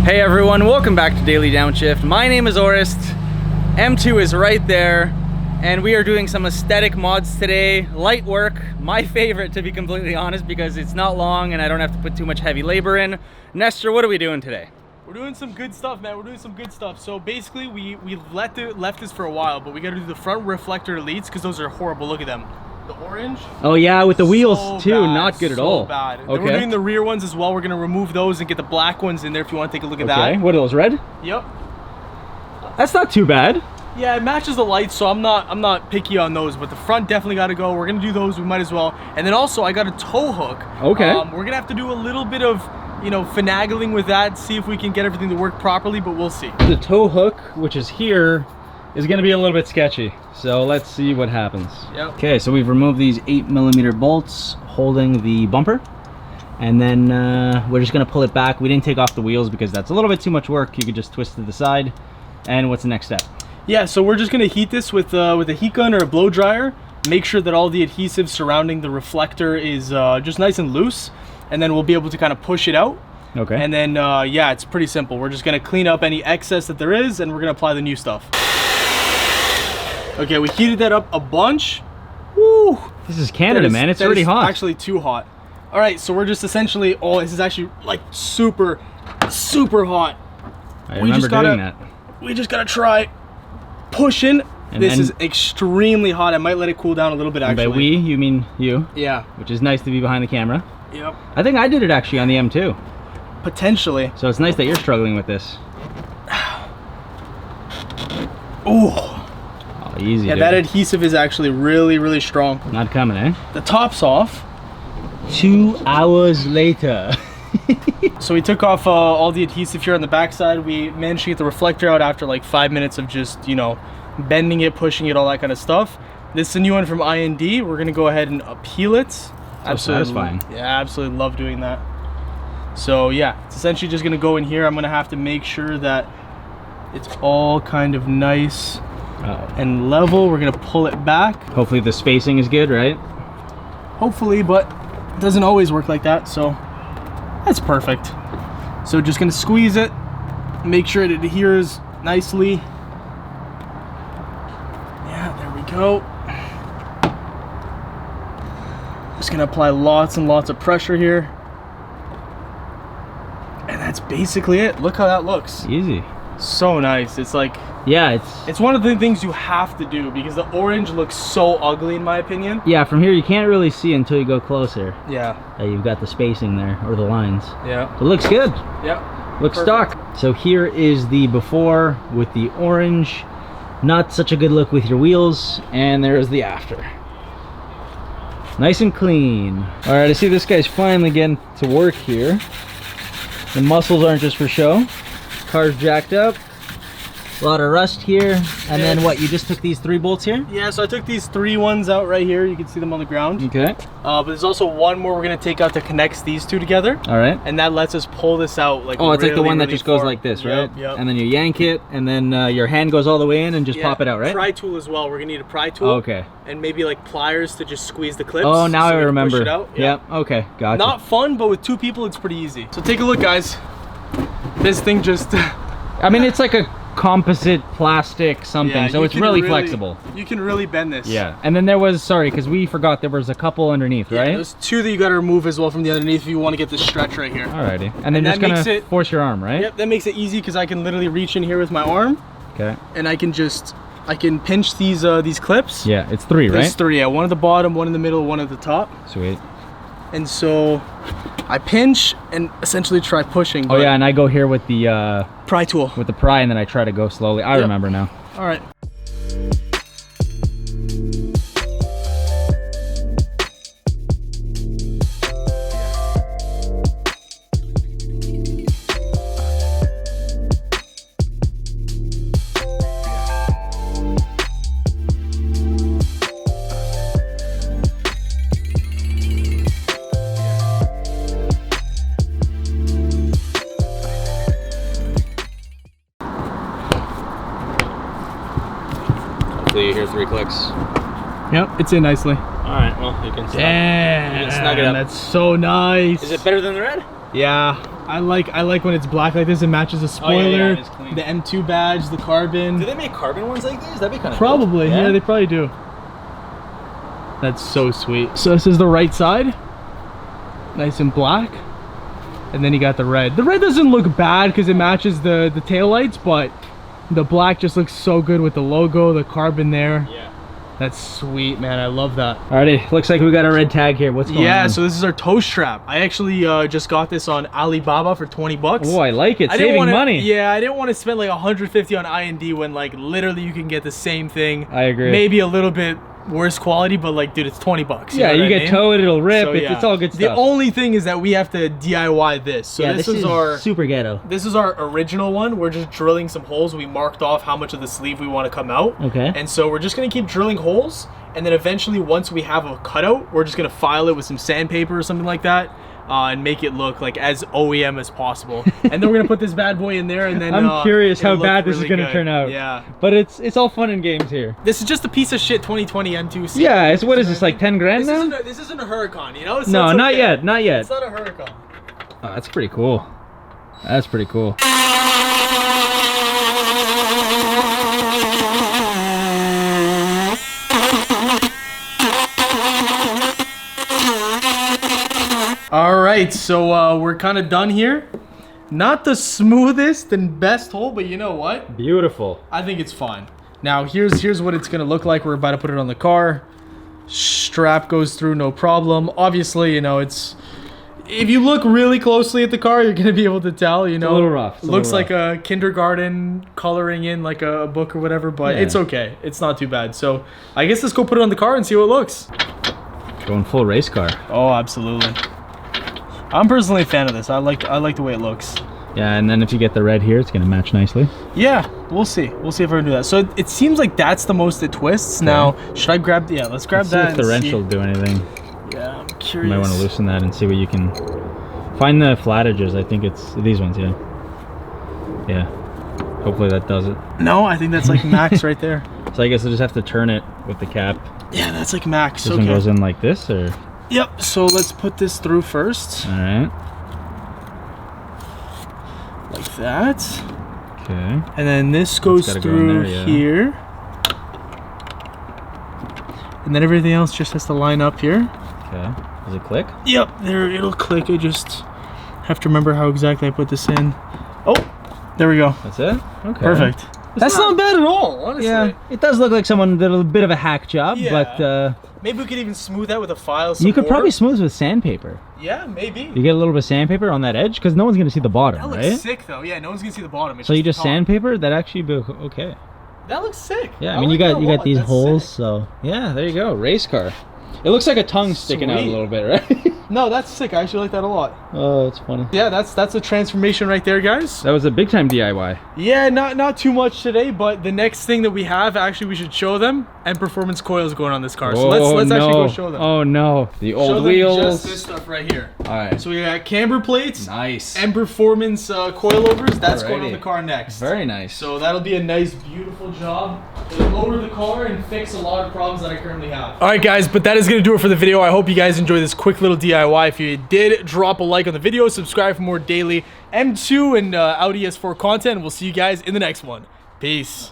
Hey everyone, welcome back to Daily Downshift. My name is Orest. M2 is right there, and we are doing some aesthetic mods today. Light work, my favorite to be completely honest, because it's not long and I don't have to put too much heavy labor in. Nestor, what are we doing today? We're doing some good stuff, man. We're doing some good stuff. So basically, we left this for a while, but we got to do the front reflector elites because those are horrible. Look at them. The orange. Oh yeah, with the wheels so too, bad, not good at all. Bad. Okay. Then we're doing the rear ones as well. We're gonna remove those and get the black ones in there if you want to take a look at that. What are those, red? Yep. That's not too bad. Yeah, it matches the lights, so I'm not picky on those, but the front definitely got to go. We're gonna do those. We might as well. And then also, I got a tow hook. Okay. We're gonna have to do a little bit of, you know, finagling with that, see if we can get everything to work properly, but we'll see. The tow hook, which is here, is going to be a little bit sketchy, so let's see what happens. Yep. Okay, so we've removed these 8mm bolts holding the bumper, and then we're just going to pull it back. We didn't take off the wheels because that's a little bit too much work. You could just twist to the side. And what's the next step? Yeah, so we're just going to heat this with a heat gun or a blow dryer. Make sure that all the adhesive surrounding the reflector is just nice and loose, and then we'll be able to kind of push it out. Okay. And then yeah, it's pretty simple. We're just going to clean up any excess that there is, and we're going to apply the new stuff. Okay, we heated that up a bunch. Woo! This is Canada, man. It's already hot. Actually too hot. All right, so we're just essentially, oh, this is actually like super hot. I remember doing that. We just gotta try pushing. This is extremely hot. I might let it cool down a little bit, actually. And by we, you mean you? Yeah. Which is nice to be behind the camera. Yep. I think I did it actually on the M2. Potentially. So it's nice that you're struggling with this. Ooh. Oh, easy. Yeah, dude. that adhesive is actually really strong. Not coming, eh? The top's off. 2 hours later. So we took off all the adhesive here on the backside. We managed to get the reflector out after like 5 minutes of just, you know, bending it, pushing it, all that kind of stuff. This is a new one from IND. We're gonna go ahead and peel it. Absolutely satisfying. Yeah, absolutely love doing that. So yeah, it's essentially just gonna go in here. I'm gonna have to make sure that it's all kind of nice and level. We're gonna pull it back. Hopefully the spacing is good, right? Hopefully, but it doesn't always work like that, so that's perfect. So just gonna squeeze it, make sure it adheres nicely. Yeah, there we go. Just gonna apply lots and lots of pressure here. And that's basically it. Look how that looks. Easy. So nice. It's like, yeah, it's one of the things you have to do because the orange looks so ugly in my opinion. Yeah, from here you can't really see until you go closer. Yeah. You've got the spacing there, or the lines. Yeah. So it looks good. Yeah. Looks Perfect. stock. So here is the before with the orange. Not such a good look with your wheels. And there's the after. Nice and clean. All right, I see this guy's finally getting to work here. The muscles aren't just for show. Car's jacked up. A lot of rust here. And then what, you just took these 3 bolts here? Yeah, so I took these 3 ones out right here. You can see them on the ground. Okay. But there's also one more we're gonna take out that connects these 2 together. All right. And that lets us pull this out like. Oh, it's like the one that really just goes far. like this, right? Yep. And then you yank it, and then your hand goes all the way in and just pop it out, right? Pry tool as well. We're gonna need a pry tool. Okay. And maybe like pliers to just squeeze the clips. Oh, now so I we can remember. Push it out. Yep. Okay. Gotcha. Not fun, but with 2 people, it's pretty easy. So take a look, guys. This thing just. I mean, it's like a composite plastic something, so it's really flexible. You can really bend this. Yeah. And then there was, sorry, because we forgot there was a couple underneath, right? Yeah, there's 2 that you got to remove as well from the underneath if you want to get this stretch right here. Alrighty. And then just gonna force your arm, right? Yep. That makes it easy because I can literally reach in here with my arm. Okay. And I can pinch these clips. Yeah, it's 3, right? There's 3. Yeah, one at the bottom, one in the middle, one at the top. Sweet. And so I pinch and essentially try pushing. Oh yeah, and I go here with the pry tool. With the pry, and then I try to go slowly. I remember now. All right. Hopefully you hear 3 clicks. Yep, it's in nicely. Alright, well, you can snug, Damn, you can snug it up. That's so nice. Is it better than the red? Yeah. I like when it's black like this. It matches the spoiler, it is clean. the M2 badge, the carbon. Do they make carbon ones like these? That'd be kind of Probably. cool. Yeah, they probably do. That's so sweet. So this is the right side, nice and black, and then you got the red. The red doesn't look bad because it matches the tail lights, but the black just looks so good with the logo, the carbon there. Yeah. That's sweet, man. I love that. Alrighty, looks like we got a red tag here. What's going on? Yeah, so this is our toe strap. I actually just got this on Alibaba for 20 bucks. Oh, I like it. Saving money. Yeah, I didn't want to spend like 150 on IND when like literally you can get the same thing. I agree. Maybe a little bit worse quality, but like, dude, it's 20 bucks. Yeah, you get toe it, it'll rip. So, it's all good stuff. The only thing is that we have to DIY this. So yeah, this is our super ghetto. This is our original one. We're just drilling some holes. We marked off how much of the sleeve we want to come out. Okay. And so we're just gonna keep drilling holes, and then eventually, once we have a cutout, we're just gonna file it with some sandpaper or something like that. And make it look like as OEM as possible. And then we're gonna put this bad boy in there, and then I'm curious how bad this really is gonna good. turn out. Yeah. But it's all fun and games here. This is just a piece of shit 2020 M2. Yeah, it's what is this, like 10 grand now? This isn't a Huracan, you know? So No, it's not okay. yet, not yet. It's not a Huracan. Oh, that's pretty cool. That's pretty cool. All right, so we're kind of done here. Not the smoothest and best hole, but you know what? Beautiful. I think it's fine. Now here's what it's gonna look like. We're about to put it on the car. Strap goes through no problem. Obviously, you know, it's, if you look really closely at the car, you're gonna be able to tell, you know. a little rough. It's a looks little like a kindergarten coloring in like a book or whatever, but Yeah. it's okay. It's not too bad. So I guess let's go put it on the car and see how it looks. Going full race car. Oh, absolutely. I'm personally a fan of this. I like the way it looks. Yeah, and then if you get the red here, it's gonna match nicely. Yeah, we'll see. We'll see if I can do that. So it seems like that's the most it twists. Okay. Now, should I grab? Yeah, let's grab See that. if the and wrench see. will do anything. Yeah, I'm You curious. might want to loosen that and see what you can find. The flat edges. I think it's these ones. Yeah. Yeah. Hopefully that does it. No, I think that's like max right there. So I guess I just have to turn it with the cap. Yeah, that's like max. This Okay. one goes in like this, or? Yep. So let's put this through first, All right. like that, Okay. and then this goes gotta go in through there, yeah. here, and then everything else just has to line up here. Okay. Does it click? Yep. There, it'll click. I just have to remember how exactly I put this in. Oh, there we go. That's it. Okay. Perfect. That's not bad at all, honestly. Yeah, it does look like someone did a bit of a hack job, Yeah. but Maybe we could even smooth that with a file. you could probably smooth with sandpaper. Yeah, maybe. You get a little bit of sandpaper on that edge, because no one's gonna see the bottom, That looks right? sick though. Yeah, no one's gonna see the bottom. It's So you the just top. sandpaper? That actually be okay. That looks sick. Yeah, I mean you like got that a lot. these That's holes, sick. so yeah, there you go, race car. It looks like a tongue sticking out a Sweet. little bit, right? No, that's sick. I actually like that a lot. Oh, it's funny. Yeah, that's a transformation right there, guys. That was a big time DIY. Yeah, not too much today, but the next thing that we have, actually, we should show them. And performance coils going on this car. So let's actually go show them. Oh no, the Show old them wheels. just this stuff right here. All right. So we got camber plates Nice. and performance coilovers. That's going on Alrighty. the car next. Very nice. So that'll be a nice, beautiful job. It'll lower the car and fix a lot of problems that I currently have. All right, guys, but that is going to do it for the video. I hope you guys enjoyed this quick little DIY. If you did, drop a like on the video, subscribe for more daily M2 and Audi S4 content, and we'll see you guys in the next one. Peace.